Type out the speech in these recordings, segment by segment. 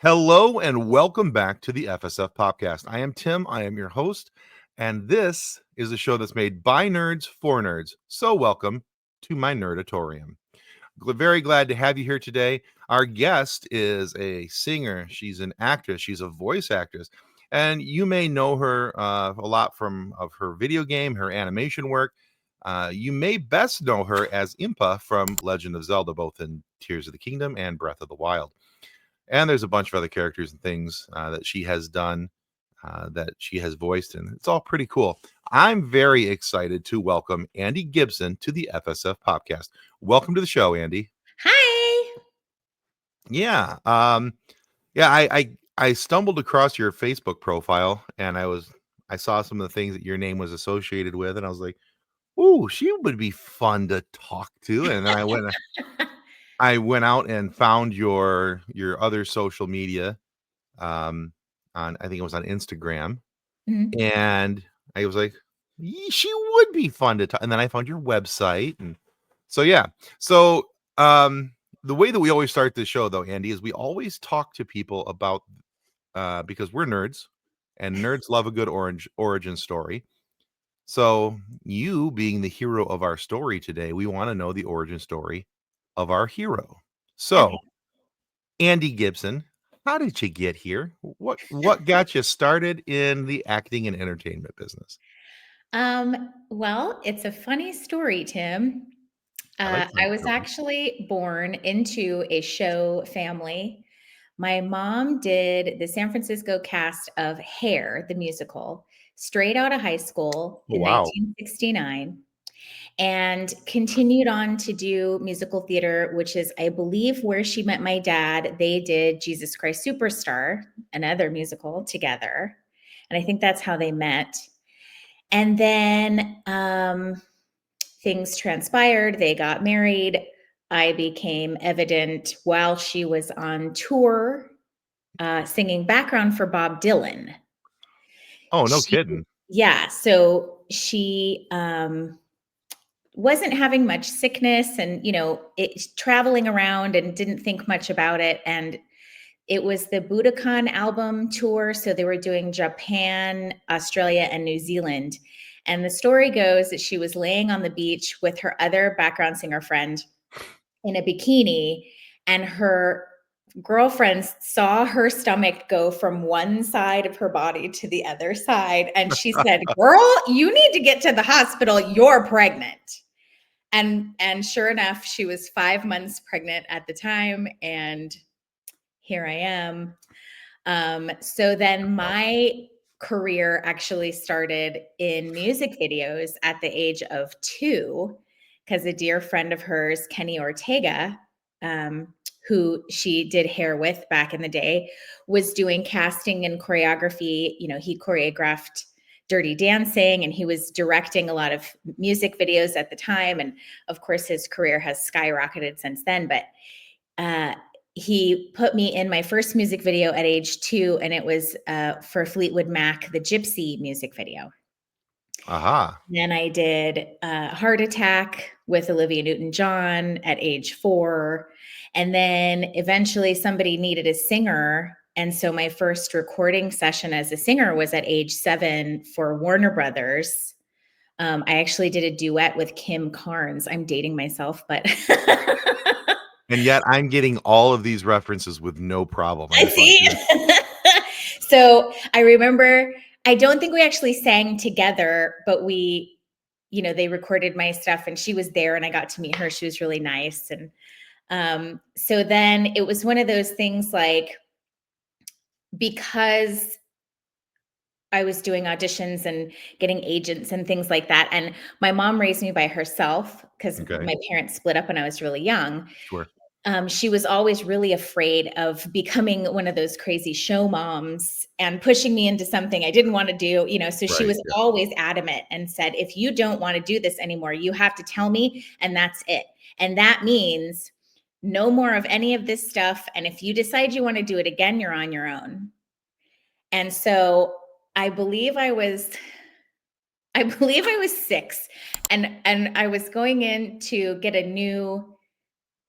Hello and welcome back to the FSF Podcast. I am Tim, I am your host, and this is a show that's made by nerds for nerds. So welcome to my Nerdatorium. Very glad to have you here today. Our guest is a singer, she's an actress, she's a voice actress, and you may know her a lot from of her video game, her animation work. You may best know her as Impa from Legend of Zelda, both in Tears of the Kingdom and Breath of the Wild. And there's a bunch of other characters and things that she has done, that she has voiced, and it's all pretty cool. I'm very excited to welcome Andi Gibson to the FSF Podcast. Welcome to the show, Andi. Hi. Yeah, I stumbled across your Facebook profile, and I saw some of the things that your name was associated with, and I was like, "Ooh, she would be fun to talk to." And then I went out and found your other social media, um, on I think it was on Instagram, Mhm. and I was like, She would be fun to talk." And then I found your website, and so yeah. So the way that we always start the show, though, Andi, is we always talk to people about because we're nerds, and nerds love a good origin story. So you being the hero of our story today, we want to know the origin story of our hero. So Okay. Andi Gibson, how did you get here? What got you started in the acting and entertainment business? Well, it's a funny story, Tim. I like I funny was stories. actually born into a show family. My mom did the San Francisco cast of Hair, the musical, straight out of high school Oh, in wow. 1969, and continued on to do musical theater, which is, I believe, where she met my dad. They did Jesus Christ Superstar, another musical, together. And I think that's how they met. And then things transpired. They got married. I became evident while she was on tour singing background for Bob Dylan. Oh, no She, kidding. yeah, so she wasn't having much sickness and, traveling around and didn't think much about it. And it was the Budokan album tour. So they were doing Japan, Australia, and New Zealand. And the story goes that she was laying on the beach with her other background singer friend in a bikini, and her girlfriends saw her stomach go from one side of her body to the other side. And she said, "Girl, you need to get to the hospital. You're pregnant." And sure enough, she was 5 months pregnant at the time. And here I am. So then my career actually started in music videos at the age of 2, because a dear friend of hers, Kenny Ortega, who she did Hair with back in the day, was doing casting and choreography. He choreographed Dirty Dancing, and he was directing a lot of music videos at the time. And of course, his career has skyrocketed since then. But he put me in my first music video at age 2, and it was for Fleetwood Mac, the Gypsy music video. Aha. Then I did Heart Attack with Olivia Newton-John at age 4. And then eventually somebody needed a singer. And so my first recording session as a singer was at age 7 for Warner Brothers. I actually did a duet with Kim Carnes. I'm dating myself, but And yet I'm getting all of these references with no problem. I'm I just like, see. So I remember, I don't think we actually sang together, but they recorded my stuff and she was there and I got to meet her. She was really nice. And so then it was one of those things, like, because I was doing auditions and getting agents and things like that. And my mom raised me by herself because okay, my parents split up when I was really young. sure. She was always really afraid of becoming one of those crazy show moms and pushing me into something I didn't want to do, so she Right. was Yeah. always adamant and said, "If you don't want to do this anymore, you have to tell me, and that's it. And that means no more of any of this stuff. And if you decide you want to do it again, you're on your own." And so I believe I was I believe I was 6, and I was going in to get a new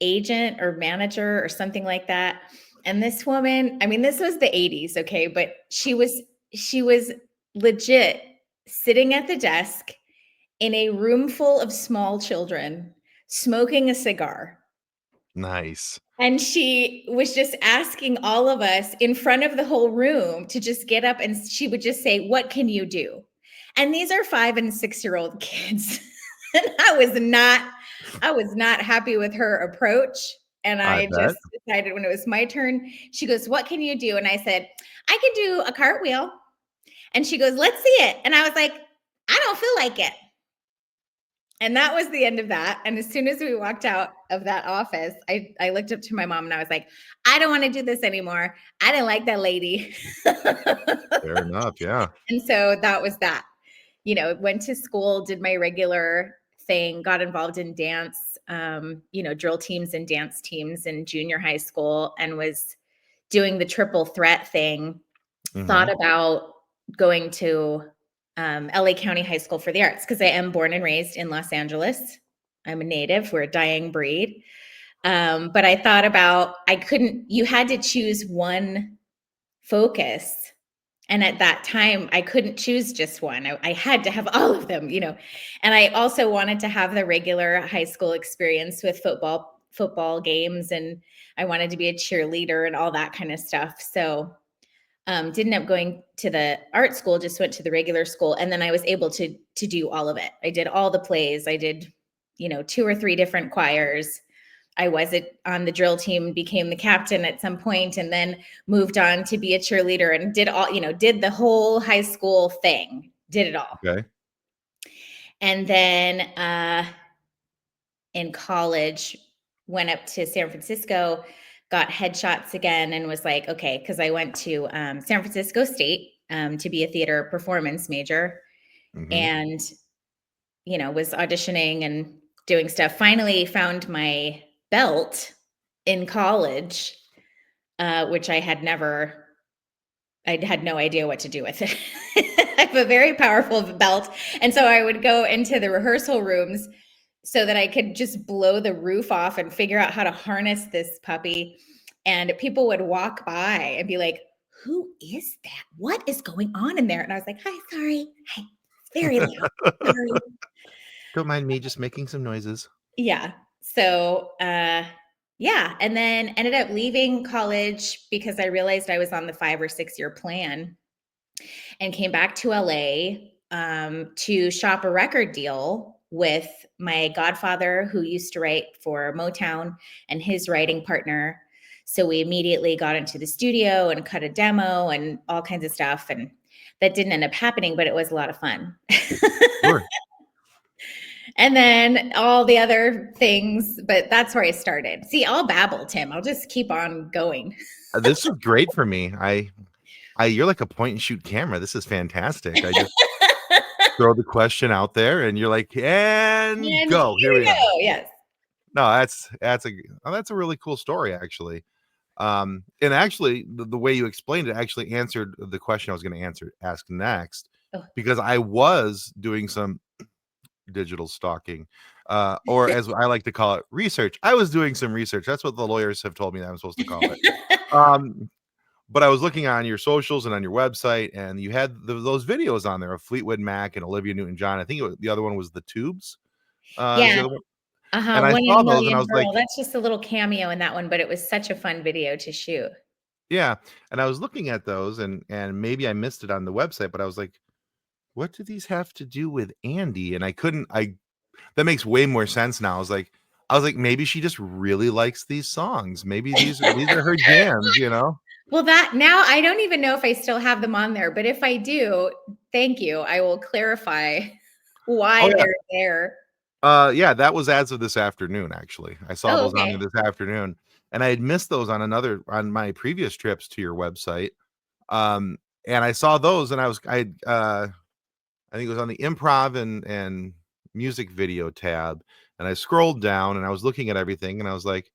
agent or manager or something like that. And this woman, I mean, this was the 80s, okay, but she was legit sitting at the desk in a room full of small children smoking a cigar. Nice. And she was just asking all of us in front of the whole room to just get up, and she would just say, "What can you do?" And these are 5 and 6-year-old kids. And I was not happy with her approach. And I I bet. just decided when it was my turn, she goes, "What can you do?" And I said, "I can do a cartwheel." And she goes, "Let's see it." And I was like, "I don't feel like it." And that was the end of that. And as soon as we walked out of that office, I looked up to my mom and I was like, "I don't want to do this anymore. I didn't like that lady." Fair enough. Yeah. And so that was that. Went to school, did my regular thing, got involved in dance, drill teams and dance teams in junior high school, and was doing the triple threat thing. Hmm. Thought about going to LA County High School for the Arts because I am born and raised in Los Angeles. I'm a native. We're a dying breed. But I thought about, you had to choose one focus. And at that time, I couldn't choose just one. I had to have all of them, And I also wanted to have the regular high school experience with football games, and I wanted to be a cheerleader and all that kind of stuff. So didn't end up going to the art school, just went to the regular school. And then I was able to do all of it. I did all the plays. I did, 2 or 3 different choirs. I was on the drill team, became the captain at some point, and then moved on to be a cheerleader and did the whole high school thing, did it all. Okay. And then in college, went up to San Francisco, got headshots again, and was like, okay, because I went to San Francisco State to be a theater performance major, Hmm. and was auditioning and doing stuff. Finally found my belt in college, which I had no idea what to do with it. I have a very powerful belt. And so I would go into the rehearsal rooms so that I could just blow the roof off and figure out how to harness this puppy. And people would walk by and be like, "Who is that? What is going on in there?" And I was like, "Hi, sorry. Hi, very loud. Sorry." Don't mind me just making some noises. Yeah. So, yeah. And then ended up leaving college because I realized I was on the 5 or 6 year plan, and came back to LA to shop a record deal with my godfather, who used to write for Motown, and his writing partner. So we immediately got into the studio and cut a demo and all kinds of stuff. And that didn't end up happening, but it was a lot of fun. Sure. And then all the other things, but that's where I started. See, I'll babble, Tim. I'll just keep on going. This is great for me. You're like a point and shoot camera. This is fantastic. I just throw the question out there, and you're like, and And go. Here here we we go. are. Yes. No, that's a really cool story, actually. And actually, the way you explained it actually answered the question I was going to ask next, Oh. because I was doing some digital stalking, or as I like to call it, research. I was doing some research. That's what the lawyers have told me that I'm supposed to call it. But I was looking on your socials and on your website, and you had those videos on there of Fleetwood Mac and Olivia Newton-John. I think the other one was the Tubes. Is the Yeah. other one. Uh-huh. And I One in saw a those, and I Million was like, Girl. That's just a little cameo in that one, but it was such a fun video to shoot. yeah. And I was looking at those, and maybe I missed it on the website, but I was like, what do these have to do with Andy? And I couldn't. I That makes way more sense now. I was like, maybe she just really likes these songs. Maybe these are her jams, you know? Well, that now I don't even know if I still have them on there, but if I do, thank you. I will clarify Oh why yeah. they're there. Yeah, that was as of this afternoon, actually. I saw Oh, those on there okay. this afternoon, and I had missed those on my previous trips to your website. Um, and I saw those, and I think it was on the improv and music video tab, and I scrolled down, and I was looking at everything, and I was like,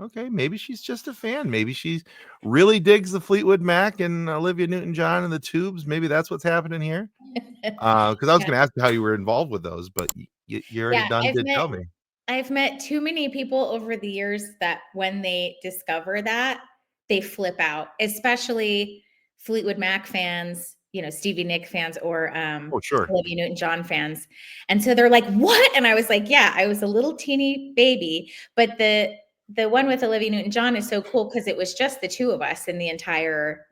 okay, maybe she's just a fan. Maybe she really digs the Fleetwood Mac and Olivia Newton-John and the Tubes. Maybe that's what's happening here. Because I was Yeah. going to ask you how you were involved with those, but you already Yeah. did tell me. I've met too many people over the years that when they discover that, they flip out, especially Fleetwood Mac fans, Stevie Nicks fans, or Oh, sure. Olivia Newton-John fans. And so they're like, "What?" And I was like, "Yeah, I was a little teeny baby." But the one with Olivia Newton-John is so cool because it was just the two of us in the entire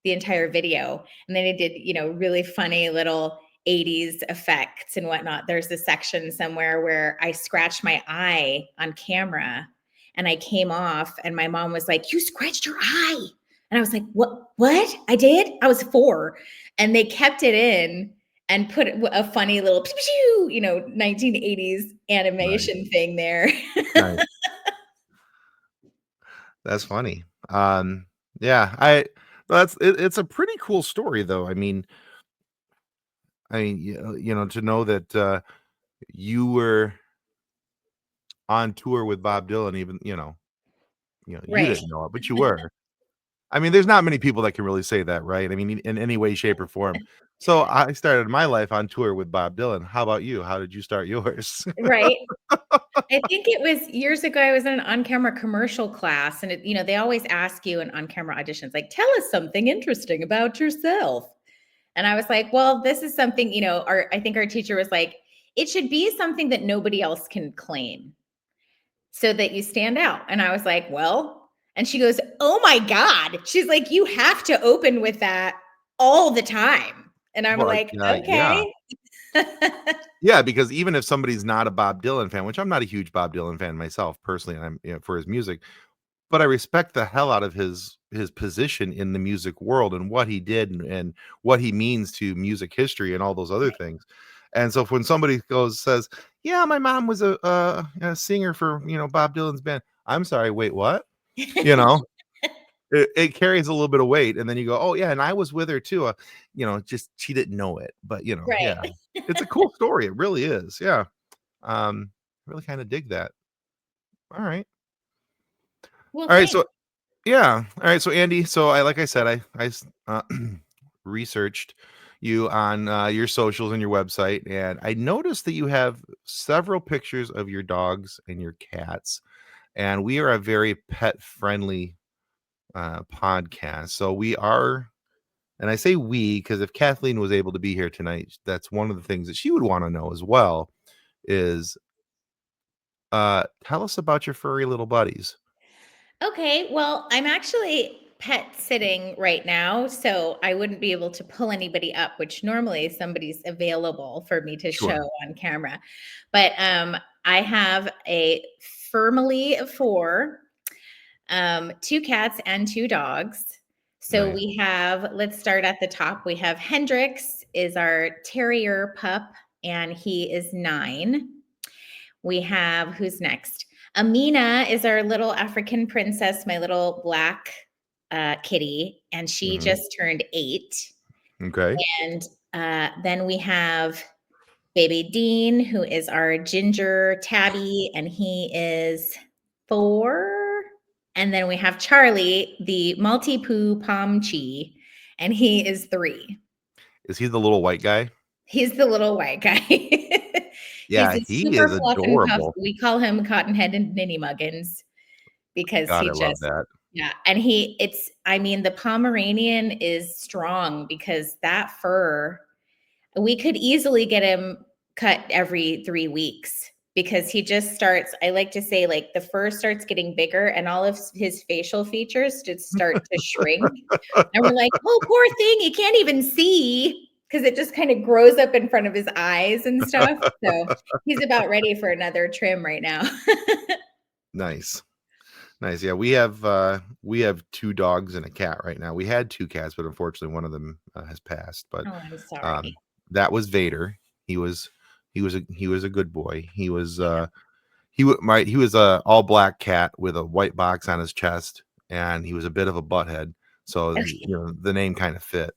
video. And then they did, really funny little 80s effects and whatnot. There's a section somewhere where I scratched my eye on camera and I came off, and my mom was like, "You scratched your eye." And I was like, What? I did? I was 4. And they kept it in and put a funny little 1980s Nice. animation thing there. Nice. That's funny. Yeah, it's a pretty cool story though. To know that you were on tour with Bob Dylan, even you Right. didn't know it, but you were. I mean, there's not many people that can really say that, right? I mean, in any way, shape, or form. So I started my life on tour with Bob Dylan. How about you? How did you start yours? Right. I think it was years ago. I was in an on-camera commercial class, and they always ask you in on-camera auditions, like, "Tell us something interesting about yourself." And I was like, "Well, this is something." I think our teacher was like, "It should be something that nobody else can claim, so that you stand out." And I was like, "Well," and she goes, "Oh my God!" She's like, "You have to open with that all the time." And I'm Well, like, yeah. "Okay." Yeah, because even if somebody's not a Bob Dylan fan, which I'm not a huge Bob Dylan fan myself personally, and I'm for his music, but I respect the hell out of his position in the music world and what he did and what he means to music history and all those other things. And so when somebody says, "Yeah, my mom was a singer for Bob Dylan's band," I'm sorry, wait, what? You know, it carries a little bit of weight, and then you go, "Oh yeah, and I was with her too." Just she didn't know it, but Right. yeah, it's a cool story. It really is. Yeah, I really kind of dig that. All right, Well, all right. thanks. So yeah. All right. So Andy, so like I said, researched you on your socials and your website, and I noticed that you have several pictures of your dogs and your cats, and we are a very pet friendly podcast. So we are, and I say we because if Kathleen was able to be here tonight, that's one of the things that she would want to know as well. Is tell us about your furry little buddies. Okay, well, I'm actually pet sitting right now, so I wouldn't be able to pull anybody up, which normally somebody's available for me to show Sure. on camera. But I have a family of 4, 2 cats and 2 dogs. So Nice. we have, let's start at the top. We have Hendrix is our terrier pup, and he is 9. We have, who's next? Amina is our little African princess, my little black kitty, and she Mhm. just turned 8. Okay. And then we have baby Dean, who is our ginger tabby, and he is 4. And then we have Charlie, the Maltipoo Pomchi, and he is 3. Is he the little white guy? He's the little white guy. He's Yeah, a he is super fluff and puff. adorable. We call him Cottonhead and Ninny Muggins because God, he I love just, that. yeah. And the Pomeranian is strong because that fur, we could easily get him cut every 3 weeks because he just starts, I like to say, like, the fur starts getting bigger and all of his facial features just start to shrink. And we're like, "Oh, poor thing, he can't even see," because it just kind of grows up in front of his eyes and stuff. So he's about ready for another trim right now. Nice. Nice. Yeah, we have 2 dogs and a cat right now. We had 2 cats, but unfortunately one of them has passed. But Oh, I'm sorry. um that was Vader. He was a good boy. Yeah. He was a all black cat with a white box on his chest, and he was a bit of a butthead. So Okay. the name kind of fit.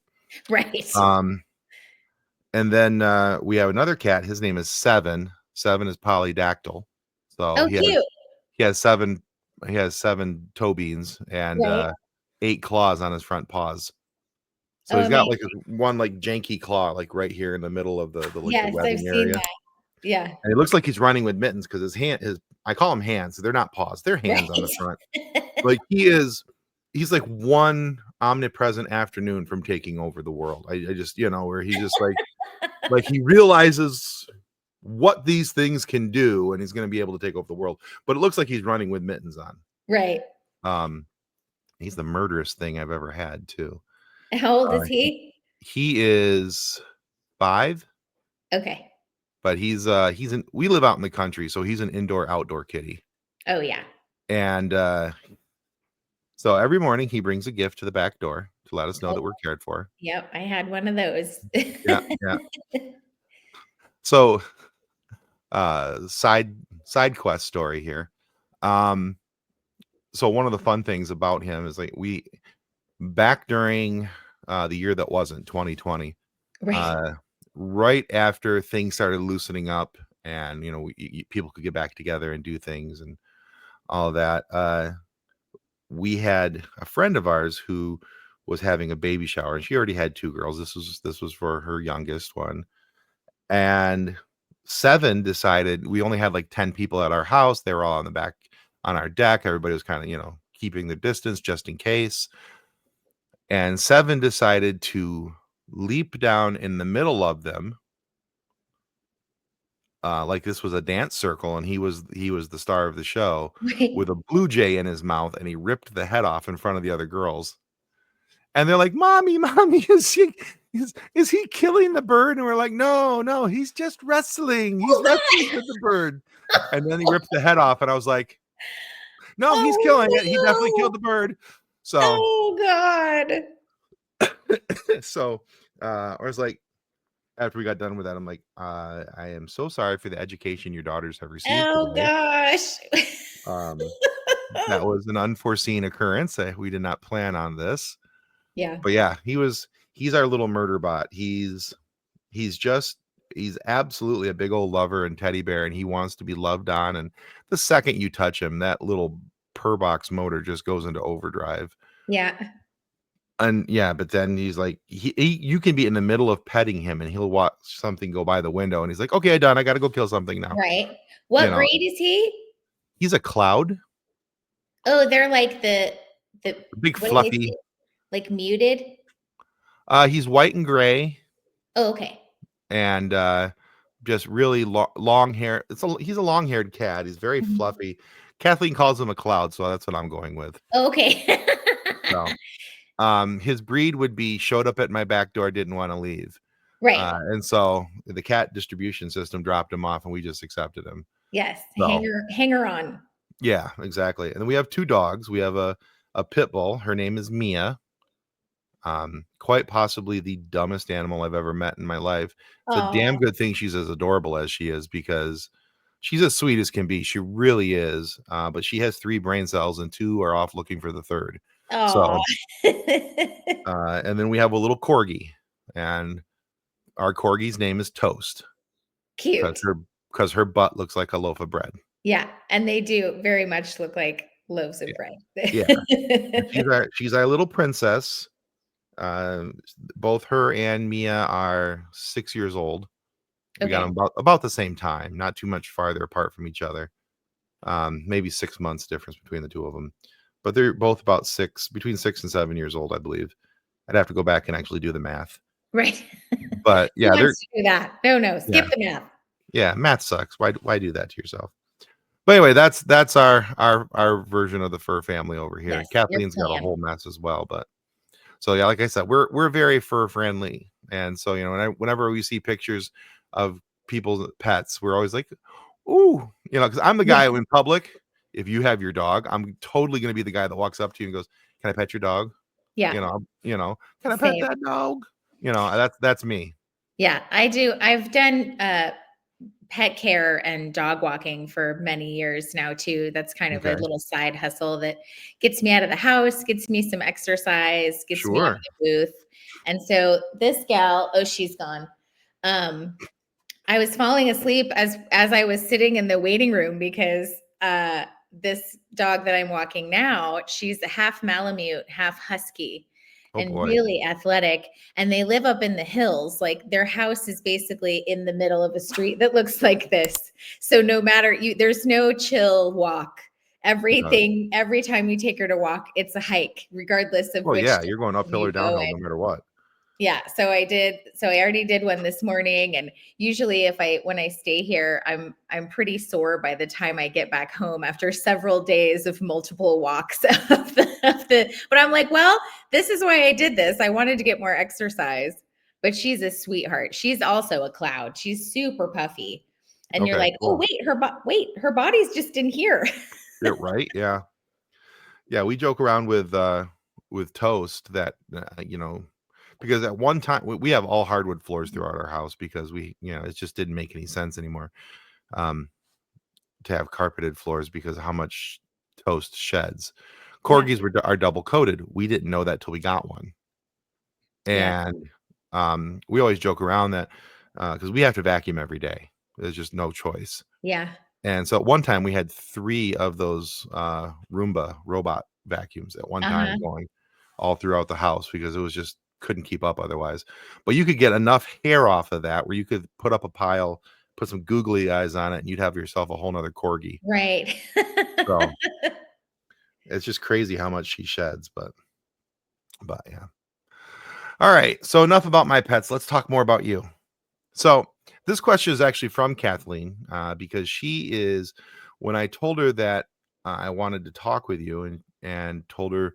Right. Um And then, we have another cat, his name is Seven. Seven is polydactyl. So Oh, cute. he has 7 he has 7 toe beans and, Right. 8 claws on his front paws. So Oh, he's got, amazing. like, this one, like, janky claw, like, right here in the middle of the Yes, I've webbing seen area. that. Yeah. And it looks like he's running with mittens because his I call them hands. They're not paws. They're hands on the front. Right. Like he's like one omnipresent afternoon from taking over the world. I just, where he's just like he realizes what these things can do and he's going to be able to take over the world. But it looks like he's running with mittens on. Right. He's the murderous thing I've ever had too. How old is he? He is 5. Okay. But we live out in the country, so he's an indoor outdoor kitty. Oh yeah. And so every morning he brings a gift to the back door to let us know that we're cared for. Yep, I had one of those. Yeah. So side quest story here. So one of the fun things about him is like back during the year that wasn't 2020, Right. right after things started loosening up and people could get back together and do things and all of that, we had a friend of ours who was having a baby shower and she already had 2 girls. This was for her youngest one. And 7 decided, we only had like 10 people at our house. They were all on the back on our deck. Everybody was kind of, keeping the distance just in case. And 7 decided to leap down in the middle of them. Like this was a dance circle and he was the star of the show Right. with a blue jay in his mouth, and he ripped the head off in front of the other girls. And they're like, mommy, is he killing the bird? And we're like, no, he's just wrestling. He's wrestling with the bird. And then he ripped the head off and I was like, no, he's killing it. He definitely killed the bird. So oh God. So I was like, after we got done with that, I'm like, I am so sorry for the education your daughters have received Oh today. gosh. That was an unforeseen occurrence. We did not plan on this. Yeah. But yeah, he's our little murder bot. He's absolutely a big old lover and teddy bear, and he wants to be loved on. And the second you touch him, that little purr box motor just goes into overdrive. Yeah. And yeah, but then he's like, you can be in the middle of petting him and he'll watch something go by the window and he's like, okay, I'm done. I got to go kill something now. Right. What grade is he? He's a cloud. Oh, they're like the big what fluffy. Like muted. He's white and gray. Oh, okay. And just really long hair. He's a long-haired cat. He's very fluffy. Kathleen calls him a cloud, so that's what I'm going with. Okay. So, his breed would be showed up at my back door, didn't want to leave. Right. And so the cat distribution system dropped him off and we just accepted him. Yes. So, hanger on. Yeah, exactly. And then we have 2 dogs. We have a pit bull. Her name is Mia. Quite possibly the dumbest animal I've ever met in my life. It's a damn good thing she's as adorable as she is, because she's as sweet as can be. She really is. But she has 3 brain cells and 2 are off looking for the 3rd. So, and then we have a little corgi, and our corgi's name is Toast. Cute. Because her butt looks like a loaf of bread. Yeah, and they do very much look like loaves of bread. Yeah. She's our little princess. Both her and Mia are 6 years old. We got them about the same time, not too much farther apart from each other. Maybe 6 months difference between the 2 of them, but they're both about between 6 and 7 years old, I believe. I'd have to go back and actually do the math. Right. But yeah, they're do that. No, skip the math. Yeah, math sucks. Why do that to yourself? But anyway, that's our version of the fur family over here. Yes, Kathleen's got a whole mess as well, but so yeah, like I said, we're very fur friendly, and so whenever we see pictures of people's pets, we're always like, ooh, because I'm the guy who in public, if you have your dog, I'm totally going to be the guy that walks up to you and goes, "Can I pet your dog?" Yeah. Can I pet that dog? That's me. Yeah, I do. I've done pet care and dog walking for many years now too. That's kind of a little side hustle that gets me out of the house, gets me some exercise, gets me out of the booth. And so this gal, she's gone. I was falling asleep as I was sitting in the waiting room because this dog that I'm walking now, she's a half Malamute, half Husky. Oh and boy. really athletic. And they live up in the hills. Like their house is basically in the middle of a street that looks like this. So no matter there's no chill walk. No. Every time you take her to walk, it's a hike, regardless of Well, which yeah, you're going direction uphill you or go downhill no in. matter what. Yeah, so I already did one this morning, and usually when I stay here, I'm pretty sore by the time I get back home after several days of multiple walks but I'm like, well, this is why I did this. I wanted to get more exercise. But she's a sweetheart. She's also a cloud. She's super puffy. And you're Okay, like, "Oh, cool. wait, her body's just in here." Yeah, right. Yeah. Yeah, we joke around with Toast that because at one time we have all hardwood floors throughout our house because it just didn't make any sense anymore um to have carpeted floors because of how much Toast sheds. Yeah. Corgis are double coated. We didn't know that till we got one. Yeah. And we always joke around that because we have to vacuum every day. There's just no choice. Yeah. And so at one time we had 3 of those Roomba robot vacuums at one time Uh-huh. going all throughout the house because it was just couldn't keep up otherwise. But you could get enough hair off of that where you could put up a pile, put some googly eyes on it, and you'd have yourself a whole nother corgi. Right. So it's just crazy how much she sheds, but yeah. All right. So enough about my pets. Let's talk more about you. So this question is actually from Kathleen because when I told her that I wanted to talk with you and told her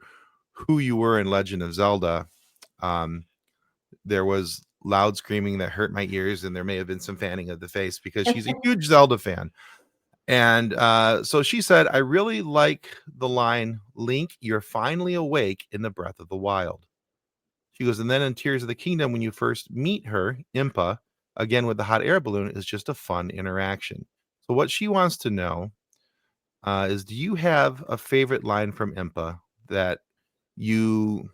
who you were in Legend of Zelda, um, there was loud screaming that hurt my ears, and there may have been some fanning of the face because she's a huge Zelda fan. And so she said, I really like the line, Link, you're finally awake in the Breath of the Wild. She goes, and then in Tears of the Kingdom, when you first meet her, Impa, again with the hot air balloon, is just a fun interaction. So what she wants to know is, do you have a favorite line from Impa that you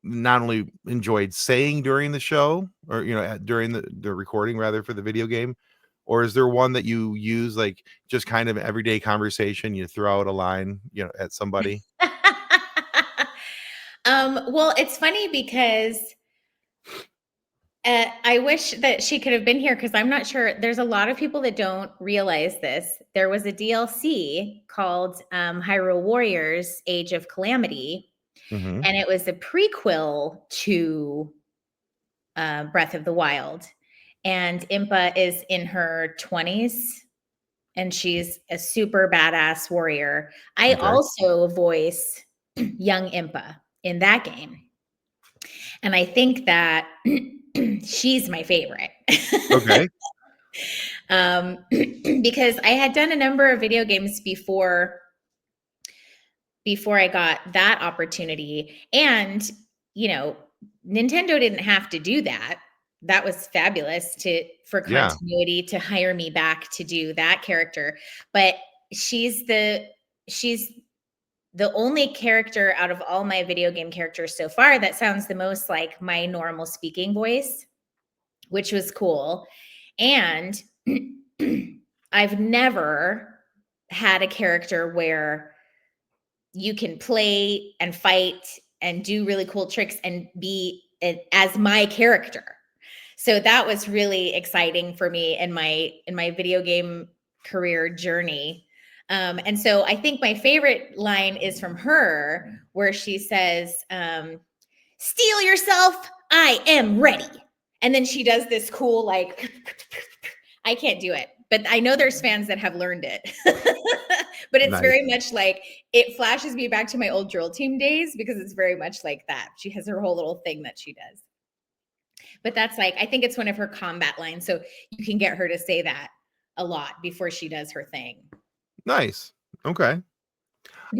not only enjoyed saying during the show or during the recording rather for the video game, or is there one that you use like just kind of everyday conversation? You throw out a line, at somebody. Well, it's funny because I wish that she could have been here because I'm not sure. There's a lot of people that don't realize this. There was a DLC called Hyrule Warriors: Age of Calamity, Hmm. and it was a prequel to Breath of the Wild. And Impa is in her 20s, and she's a super badass warrior. I Okay. also voice young Impa in that game. And I think that she's my favorite. Okay. Because I had done a number of video games before I got that opportunity. And, Nintendo didn't have to do that. That was fabulous for Yeah. continuity to hire me back to do that character. But she's she's the only character out of all my video game characters so far that sounds the most like my normal speaking voice, which was cool. And I've never had a character where you can play and fight and do really cool tricks and be as my character. So that was really exciting for me in my video game career journey. And so I think my favorite line is from her, where she says, "Steel yourself, I am ready." And then she does this cool, like, I can't do it, but I know there's fans that have learned it. But it's Nice. very much like, it flashes me back to my old drill team days because it's very much like that. She has her whole little thing that she does. But that's like, I think it's one of her combat lines. So you can get her to say that a lot before she does her thing. Nice. Okay.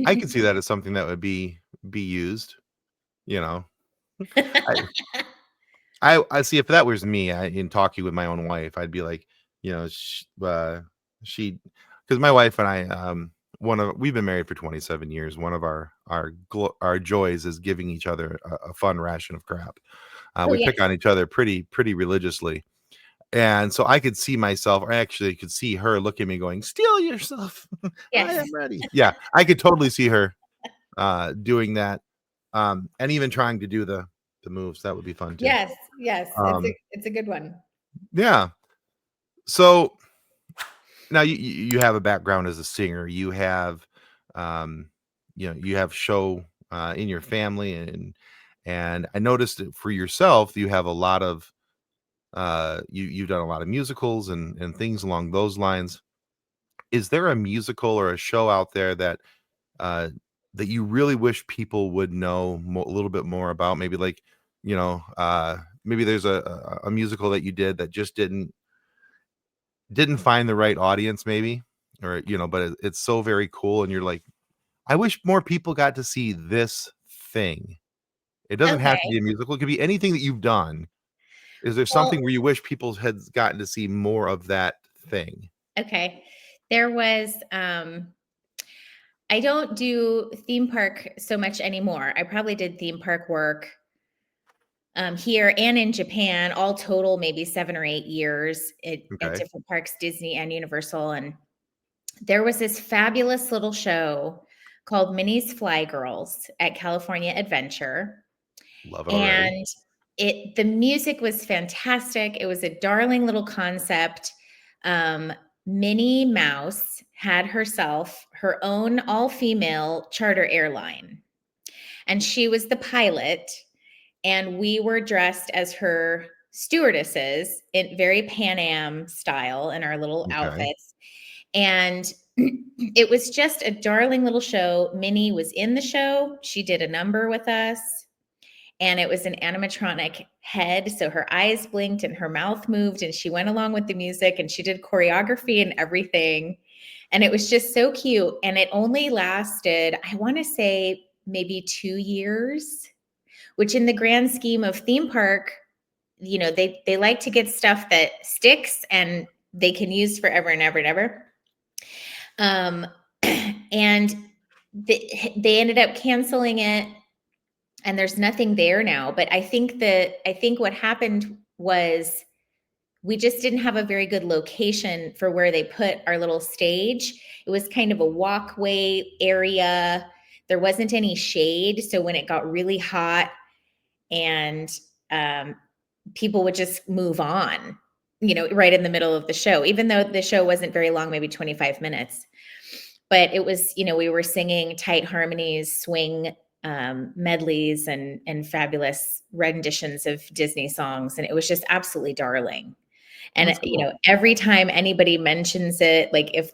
I can see that as something that would be used, you know. I I see if that was me, in talking with my own wife, I'd be like, she because my wife and I, we've been married for 27 years. One of our joys is giving each other a fun ration of crap. Oh, We yes. pick on each other pretty religiously. And so I could see myself, or actually could see her look at me going, "Steal yourself. I Yes. am ready." Yeah, I could totally see her doing that. And even trying to do the moves. That would be fun too. Yes, yes, Um, it's a good one. yeah. So now you have a background as a singer. You have, um, you have show in your family, and I noticed that for yourself, you have a lot of you've done a lot of musicals and things along those lines. Is there a musical or a show out there uh, that you really wish people would know a little bit more about? Maybe like, maybe there's a musical that you did that just didn't find the right audience, maybe, or but it's so very cool, and you're like, I wish more people got to see this thing. It doesn't have to Okay. be a musical; it could be anything that you've done. Is there something Well, where you wish people had gotten to see more of that thing? okay. There was, I don't do theme park so much anymore. I probably did theme park work here and in Japan, all total maybe 7 or 8 years at Okay, different parks, Disney and Universal. And there was this fabulous little show called Minnie's Fly Girls at California Adventure. love it already. And the music was fantastic. It was a darling little concept. Um, Minnie Mouse had herself her own all-female charter airline, and she was the pilot, and we were dressed as her stewardesses in very Pan Am style in our little Okay, outfits. And it was just a darling little show. Minnie was in the show. She did a number with us, and it was an animatronic head. So her eyes blinked and her mouth moved, and she went along with the music, and she did choreography and everything. And it was just so cute. And it only lasted, I want to say, maybe 2 years, which in the grand scheme of theme park, they like to get stuff that sticks and they can use forever and ever and ever. And they ended up canceling it, and there's nothing there now. But I think what happened was we just didn't have a very good location for where they put our little stage. It was kind of a walkway area. There wasn't any shade, so when it got really hot and people would just move on, right in the middle of the show, even though the show wasn't very long, maybe 25 minutes. But it was, we were singing tight harmonies, swing medleys, and fabulous renditions of Disney songs. And it was just absolutely darling. And, that's cool. every time anybody mentions it, like if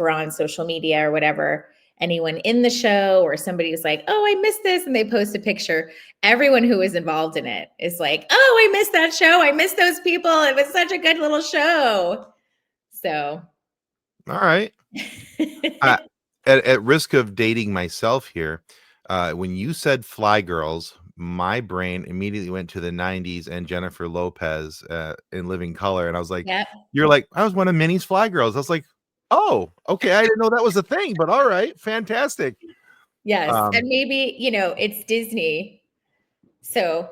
we're on social media or whatever, anyone in the show or somebody was like, oh, I missed this, and they post a picture, everyone who was involved in it is like, oh, I missed that show. I missed those people. It was such a good little show. So. All right. Uh, at risk of dating myself here, when you said Fly Girls, my brain immediately went to the 90s and Jennifer Lopez in Living Color. And I was like, Yep. you're like, I was one of Minnie's Fly Girls. I was like, oh, okay. I didn't know that was a thing, but all right. Fantastic. Yes. Um, And maybe, it's Disney. So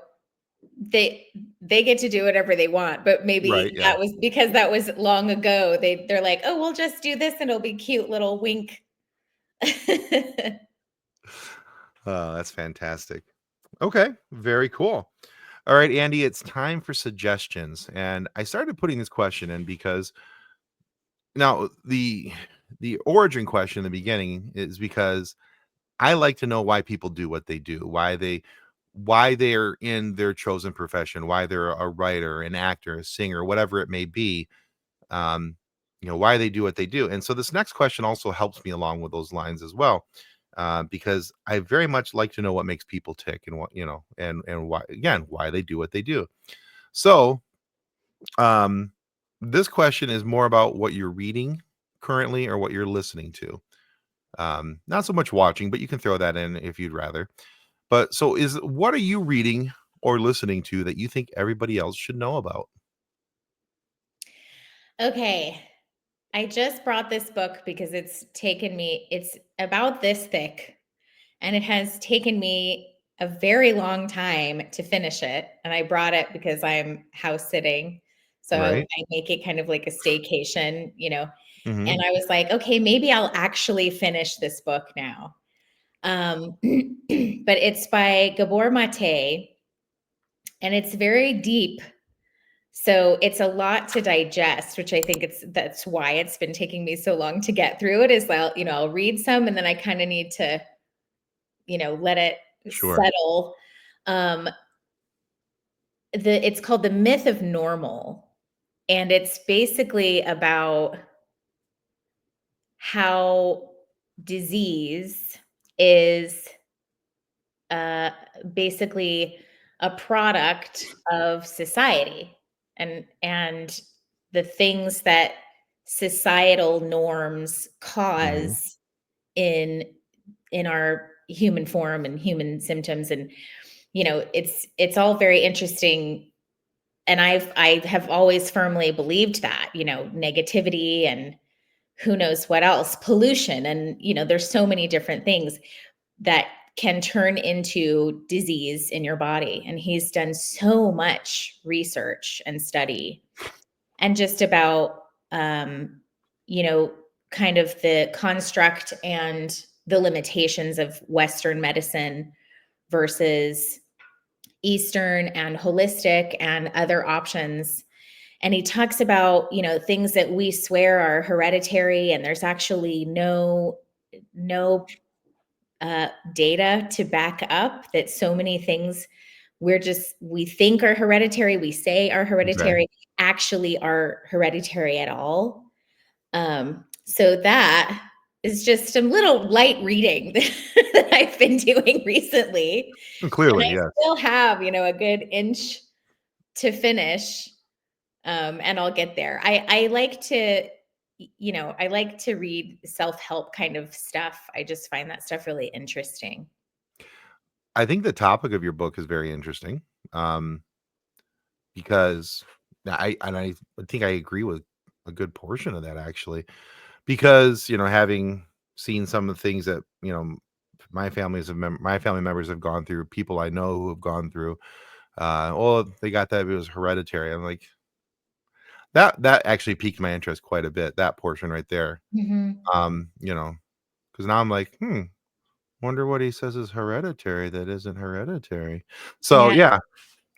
they get to do whatever they want, but right. maybe Yeah. that was because that was long ago. They're like, oh, we'll just do this and it'll be cute little wink. Oh, that's fantastic. Okay. Very cool. All right, Andy, it's time for suggestions. And I started putting this question in because now the origin question in the beginning is because I like to know why people do what they do, why they're in their chosen profession, why they're a writer, an actor, a singer, whatever it may be. Um, why they do what they do. And so this next question also helps me along with those lines as well. Because I very much like to know what makes people tick and what, and why, again, why they do what they do. So, um, this question is more about what you're reading currently or what you're listening to. Not so much watching, but you can throw that in if you'd rather. But so is what are you reading or listening to that you think everybody else should know about? Okay. I just brought this book because it's about this thick, and it has taken me a very long time to finish it. And I brought it because I'm house sitting. So Right. I make it kind of like a staycation. Hmm. And I was like, okay, maybe I'll actually finish this book now. But it's by Gabor Mate, and it's very deep. So it's a lot to digest, which I think that's why it's been taking me so long to get through it. Is I'll read some and then I kind of need to, let it Sure. settle. It's called The Myth of Normal, and it's basically about how disease is uh, basically a product of society, and the things that societal norms Mhm. cause in our human form and human symptoms. And it's all very interesting, and I have always firmly believed that, negativity and who knows what else, pollution, and there's so many different things that can turn into disease in your body. And he's done so much research and study, and just about you know kind of the construct and the limitations of Western medicine versus Eastern and holistic and other options. And he talks about, things that we swear are hereditary, and there's actually no data to back up that so many things we think are hereditary, we say are Okay. hereditary, actually are hereditary at all. So that is just some little light reading that I've been doing recently. And Clearly, I yes. still have, a good inch to finish, and I'll get there. I like to, I like to read self-help kind of stuff. I just find that stuff really interesting. I think the topic of your book is very interesting, um, because I think I agree with a good portion of that actually, because, having seen some of the things that, my family members have gone through, people I know who have gone through, "Oh, they got that, it was hereditary." I'm like, that actually piqued my interest quite a bit, that portion right there, Mhm. um, you know, because now I'm like, wonder what he says is hereditary that isn't hereditary. So, Yeah, yeah.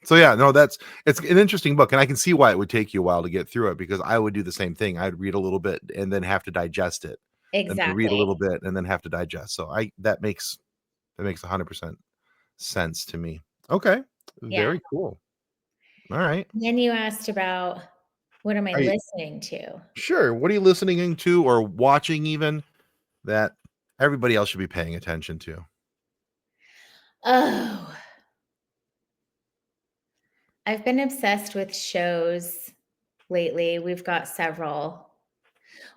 So, yeah, no, it's an interesting book, and I can see why it would take you a while to get through it because I would do the same thing. I'd read a little bit and then have to digest it, and then read a exactly. little bit and then have to digest. So I that makes 100% sense to me. Okay. Yeah. Very cool. All right. Then you asked about what am I Are you listening to? sure, what are you listening to or watching even that everybody else should be paying attention to? Oh, I've been obsessed with shows lately. We've got several.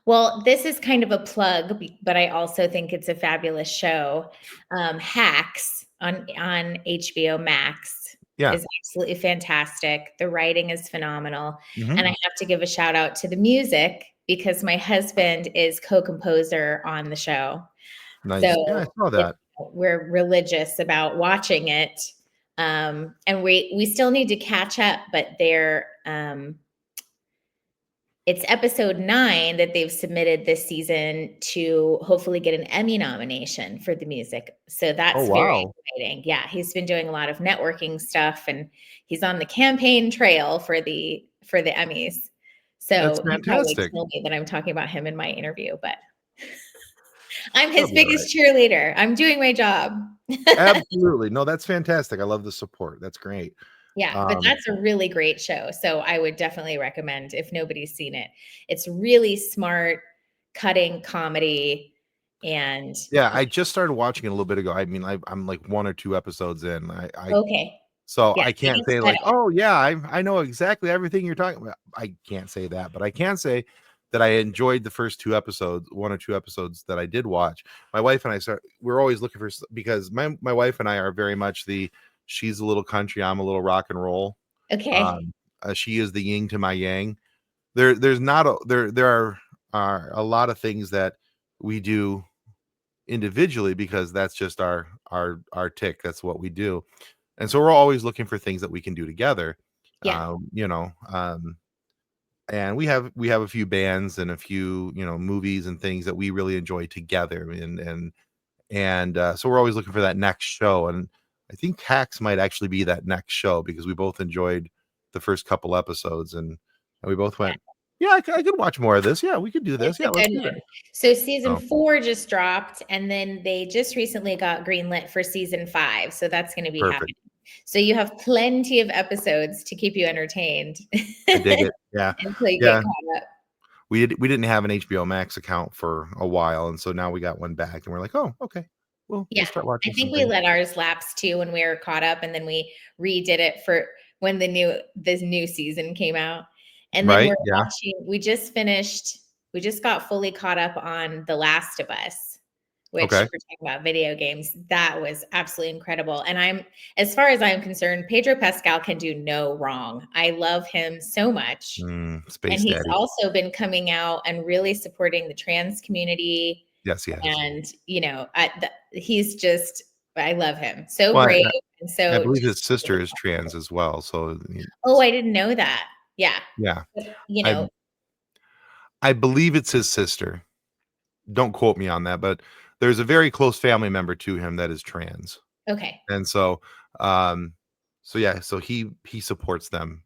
Well, this is kind of a plug, but I also think it's a fabulous show. Hacks on HBO Max Yeah. is absolutely fantastic. The writing is phenomenal, Mhm. and I have to give a shout out to the music because my husband is co-composer on the show. Nice. Yeah, I So saw it, that. we're religious about watching it, and we still need to catch up. But it's episode 9 that they've submitted this season to hopefully get an Emmy nomination for the music. So Oh, that's very wow. exciting. Yeah, he's been doing a lot of networking stuff, and he's on the campaign trail for the Emmys. That's So he probably fantastic. killed me that I'm talking about him in my interview, but I'm That'll his be alright. biggest cheerleader. I'm doing my job. Absolutely. No, that's fantastic. I love the support. That's great. Yeah, but Um, that's a really great show. So I would definitely recommend if nobody's seen it. It's really smart, cutting comedy, and yeah, I just started watching it a little bit ago. I mean, I'm like 1 or 2 episodes in. I okay. so Yeah, I you can't need to say cut like, it. "Oh, yeah, I know exactly everything you're talking about." I can't say that, but I can say that I enjoyed the first 2 episodes, 1 or 2 episodes that I did watch. My wife and I we're always looking for because my wife and I are very much she's a little country, I'm a little rock and roll. Okay. Um, she is the yin to my yang. There's not a there are a lot of things that we do individually because that's just our tick. That's what we do. And so we're always looking for things that we can do together. Yeah. You know, and we have a few bands and a few, movies and things that we really enjoy together. So we're always looking for that next show. And I think Hacks might actually be that next show because we both enjoyed the first couple episodes and we both Yeah. went, yeah, I could watch more of this. Yeah, we could do this. It's Yeah, a let's good do one. that. So season So 4 just dropped, and then they just recently got greenlit for season 5. So that's going to be perfect. happening. So you have plenty of episodes to keep you entertained I dig it. Yeah. until you get Yeah. caught up. We didn't have an HBO Max account for a while, and so now we got one back, and we're like, oh, okay, we'll Yeah, start I watching some think we things. let ours lapse too when we were caught up, and then we redid it for when this new season came out. And then Right? Yeah. we just got fully caught up on The Last of Us, which Okay. we're talking about video games. That was absolutely incredible. And as far as I'm concerned, Pedro Pascal can do no wrong. I love him so much. And Space he's Daddy. also been coming out and really supporting the trans community. Yes, he has. And, he's just, I love him. So Well, brave and I so believe his just sister is trans as well, so Oh, I didn't know that. Yeah. yeah. But, you I know, I believe it's his sister. Don't quote me on that, but there's a very close family member to him that is trans. okay. And um, yeah, so he supports them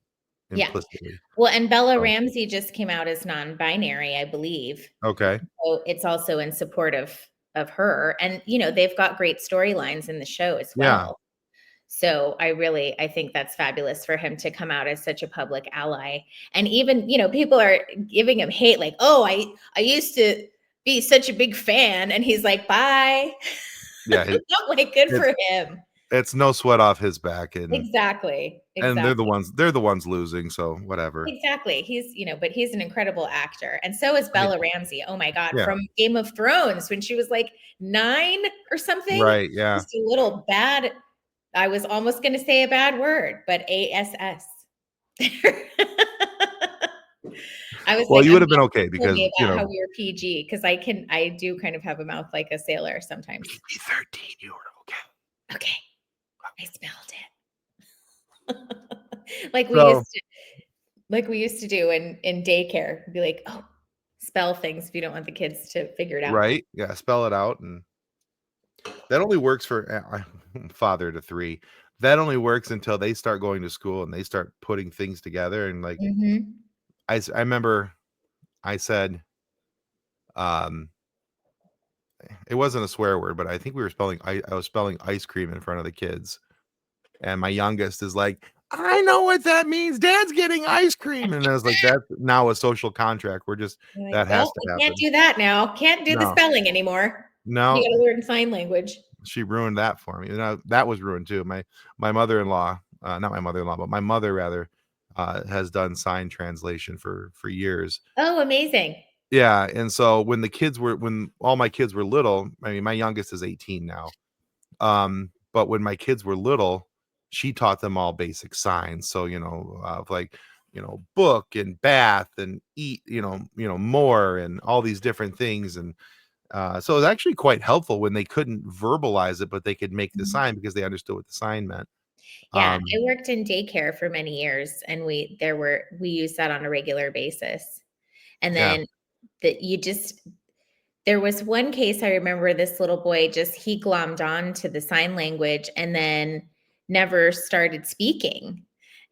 Yeah. implicitly. Well, and Bella So, Ramsey just came out as non-binary, I believe. okay. So it's also in support of her. And, they've got great storylines in the show as Yeah. well. So I think that's fabulous for him to come out as such a public ally. And even, people are giving him hate like, "Oh, I used to be such a big fan." And he's like, "Bye." Yeah, I'm like, good it's for him. it's no sweat off his back, and Exactly. they're Exactly. the ones losing, so whatever. Exactly. But he's an incredible actor. And so is I mean, Bella Ramsey. Oh my God. yeah, From Game of Thrones when she was like 9 or something. right, yeah. Just a little bad. I was almost going to say a bad word, but ASS. I was Well, like, you I'm would have glad been okay you told because, me about how we were PG because I do kind of have a mouth like a sailor sometimes. PG-13, you were okay. Okay. I spelled it. like we So used to like we used to do in daycare. Be like, oh, spell things if you don't want the kids to figure it out. right, yeah, spell it out, and that only works for father to 3. That only works until they start going to school and they start putting things together, and, like, Mhm. I remember I said, um it wasn't a swear word, but I think we were spelling I was spelling ice cream in front of the kids, and my youngest is like, "I know what that means, dad's getting ice cream," and I was like, "That's now a social contract, we're just You're like, that has well, to we can't happen." do that now. Can't do the No, spelling anymore. You no, got to learn sign language. she ruined that for me, that was ruined too. My mother-in-law, not my mother-in-law, but my mother rather, has done sign translation for years. Oh, amazing. Yeah, and so when all my kids were little, I mean, my youngest is 18 now. But when my kids were little, she taught them all basic signs. So, of like, book and bath and eat, more and all these different things. And so it was actually quite helpful when they couldn't verbalize it, but they could make the Mhm. sign because they understood what the sign meant. Yeah, Um, I worked in daycare for many years, and we used that on a regular basis. And yeah, then that you just there was one case I remember this little boy just he glommed on to the sign language and then never started speaking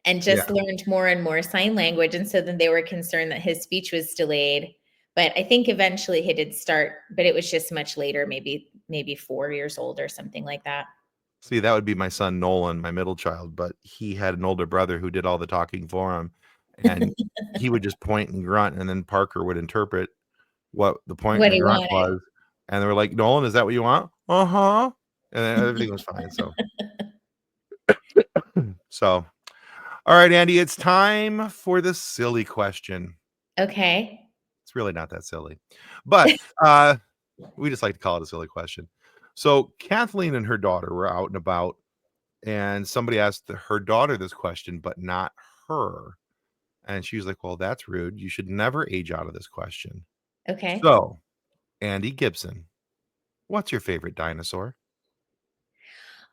and yeah. just learned more and more sign language. And so then they were concerned that his speech was delayed. But I think eventually he did start, but it was just much later, maybe 4 years old or something like that. See, that would be my son Nolan, my middle child, but he had an older brother who did all the talking for him, and he would just point and grunt, and then Parker would interpret what the point What and the he grunt wanted. was, and they were like, "Nolan, is that what you want?" "Uh-huh," and then everything was fine, so all right, Andy, it's time for the silly question. Okay. It's really not that silly, but, we just like to call it a silly question. So, Kathleen and her daughter were out and about, and somebody asked her daughter this question, but not her, and she was like, "Well, that's rude. You should never age out of this question." Okay. So, Andy Gibson, what's your favorite dinosaur?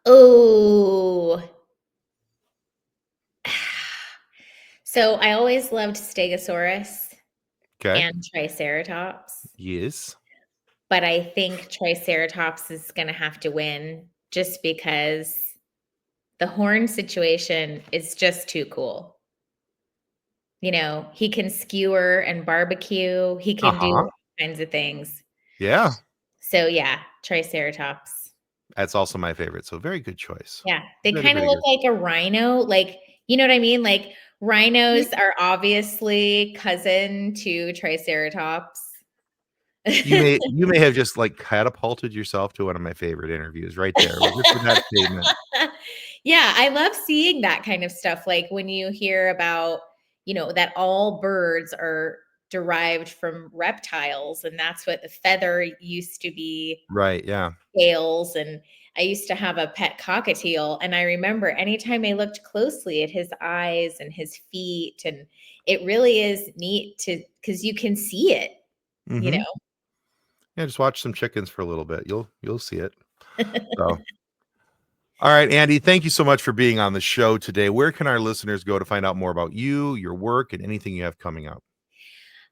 Oh. So I always loved Stegosaurus Okay. and Triceratops, Yes. but I think Triceratops is gonna have to win just because The horn situation is just too cool. You know, he can skewer and barbecue. He can do Uh-huh. all kinds of things. Yeah. So yeah, Triceratops. That's also my favorite. So very good choice. Yeah, they Very, kind of very look good. like a rhino, like, you know what I mean? Like Yeah. rhinos are obviously cousin to Triceratops. You may have just like catapulted yourself to one of my favorite interviews right there just with that statement. Yeah, I love seeing that kind of stuff. Like when you hear about, that all birds are derived from reptiles, and that's what the feather used to be, Right. Yeah. scales. And I used to have a pet cockatiel, and I remember anytime I looked closely at his eyes and his feet, and it really is neat to because you can see it, you Mm-hmm. Yeah, just watch some chickens for a little bit. You'll see it. know. So all right, Andy, thank you so much for being on the show today. Where can our listeners go to find out more about you, your work, and anything you have coming up?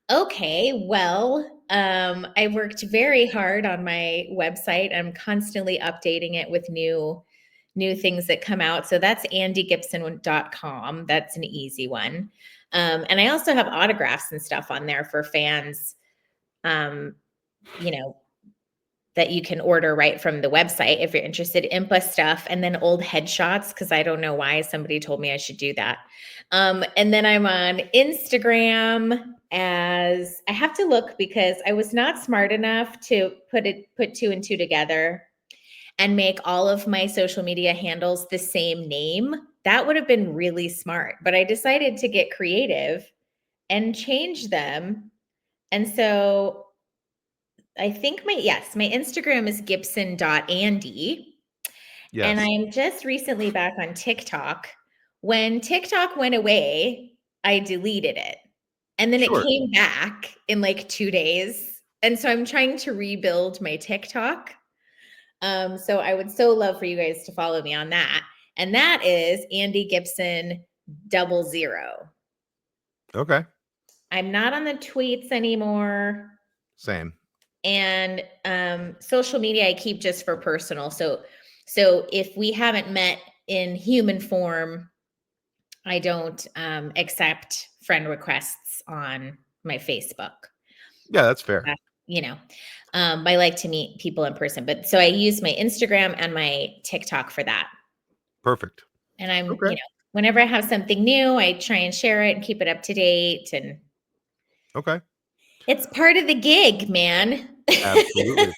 Okay, well, I worked very hard on my website. I'm constantly updating it with new things that come out. So that's andigibson.com. That's an easy one. And I also have autographs and stuff on there for fans, um, you know, that you can order right from the website if you're interested. Impa stuff, and then old headshots, because I don't know why somebody told me I should do that. And then I'm on Instagram, as I have to look because I was not smart enough to put two and two together and make all of my social media handles the same name. That would have been really smart, but I decided to get creative and change them. And so I think my Instagram is gibson.andy. And Yes. I'm just recently back on TikTok. When TikTok went away, I deleted it. And then it Sure. came back in like 2 days. And so I'm trying to rebuild my TikTok. So I would so love for you guys to follow me on that. And that is Andi Gibson 00. Okay. I'm not on the tweets anymore. Same. And social media I keep just for personal. So if we haven't met in human form, I don't accept friend requests on my Facebook. Yeah, that's fair. Uh, you know, I like to meet people in person, but so I use my Instagram and my TikTok for that. Perfect. And I'm, Okay. whenever I have something new, I try and share it and keep it up to date. And Okay. it's part of the gig, man. Absolutely.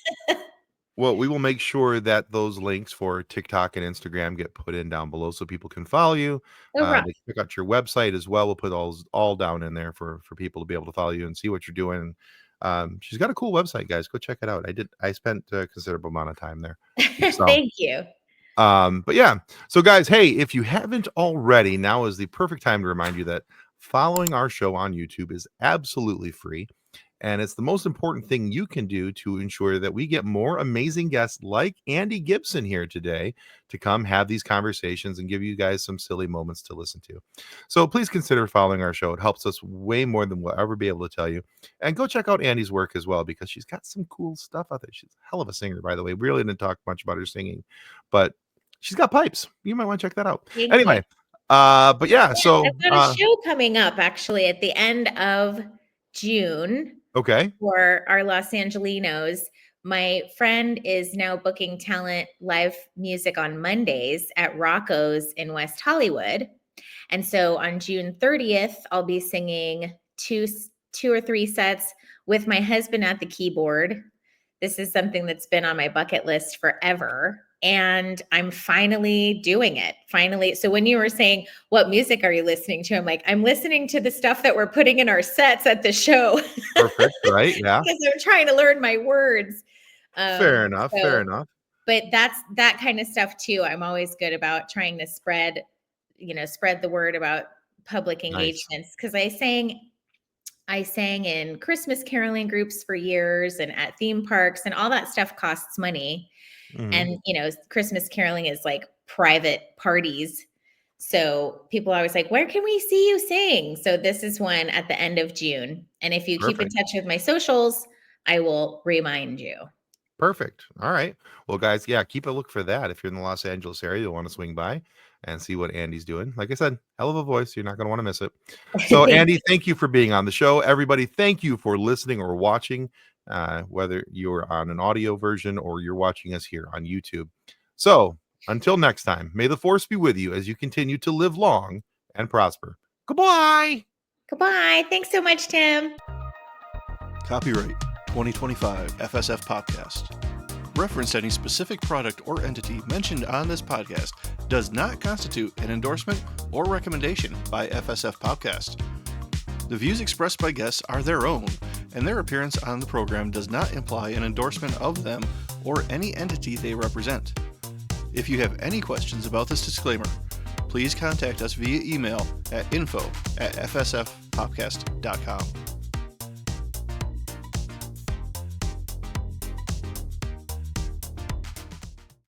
Well, we will make sure that those links for TikTok and Instagram get put in down below so people can follow you. Oh, rough. They can check out your website as well. We'll put all down in there for people to be able to follow you and see what you're doing. She's got a cool website, guys. Go check it out. I spent a considerable amount of time there. So, Thank you. but yeah. So, guys, hey, if you haven't already, now is the perfect time to remind you that following our show on YouTube is absolutely free. And it's the most important thing you can do to ensure that we get more amazing guests like Andi Gibson here today to come have these conversations and give you guys some silly moments to listen to. So please consider following our show. It helps us way more than we'll ever be able to tell you. And go check out Andi's work as well, because she's got some cool stuff out there. She's a hell of a singer, by the way. We really didn't talk much about her singing, but she's got pipes. You might want to check that out. Thank you. Anyway, but yeah, so I've got a show coming up actually at the end of June okay. for our Los Angelinos. My friend is now booking talent live music on Mondays at Rocco's in West Hollywood. And so on June 30th, I'll be singing two or three sets with my husband at the keyboard. This is something that's been on my bucket list forever. And I'm finally doing it. Finally. So when you were saying, what music are you listening to? I'm like, I'm listening to the stuff that we're putting in our sets at the show. Perfect. Right. Yeah. Because I'm trying to learn my words. Fair enough. Fair So, enough. but that's that kind of stuff too. I'm always good about trying to spread the word about public Nice. engagements, because I sang in Christmas caroling groups for years and at theme parks, and all that stuff costs money. Mhm. And, Christmas caroling is like private parties. So people are always like, where can we see you sing? So this is one at the end of June. And if you keep in Perfect. touch with my socials, I will remind you. Perfect. All right. Well, guys, yeah, keep a look for that. If you're in the Los Angeles area, you'll want to swing by. and see what Andi's doing. Like I said, hell of a voice. You're not going to want to miss it. So, Andi, thank you for being on the show. Everybody, thank you for listening or watching, whether you're on an audio version or you're watching us here on YouTube. So, until next time, may the force be with you as you continue to live long and prosper. Goodbye. Goodbye. Thanks so much, Tim. Copyright 2025 FSF Podcast. Reference to any specific product or entity mentioned on this podcast does not constitute an endorsement or recommendation by FSF Podcast. The views expressed by guests are their own, and their appearance on the program does not imply an endorsement of them or any entity they represent. If you have any questions about this disclaimer, please contact us via email at info@fsfpodcast.com.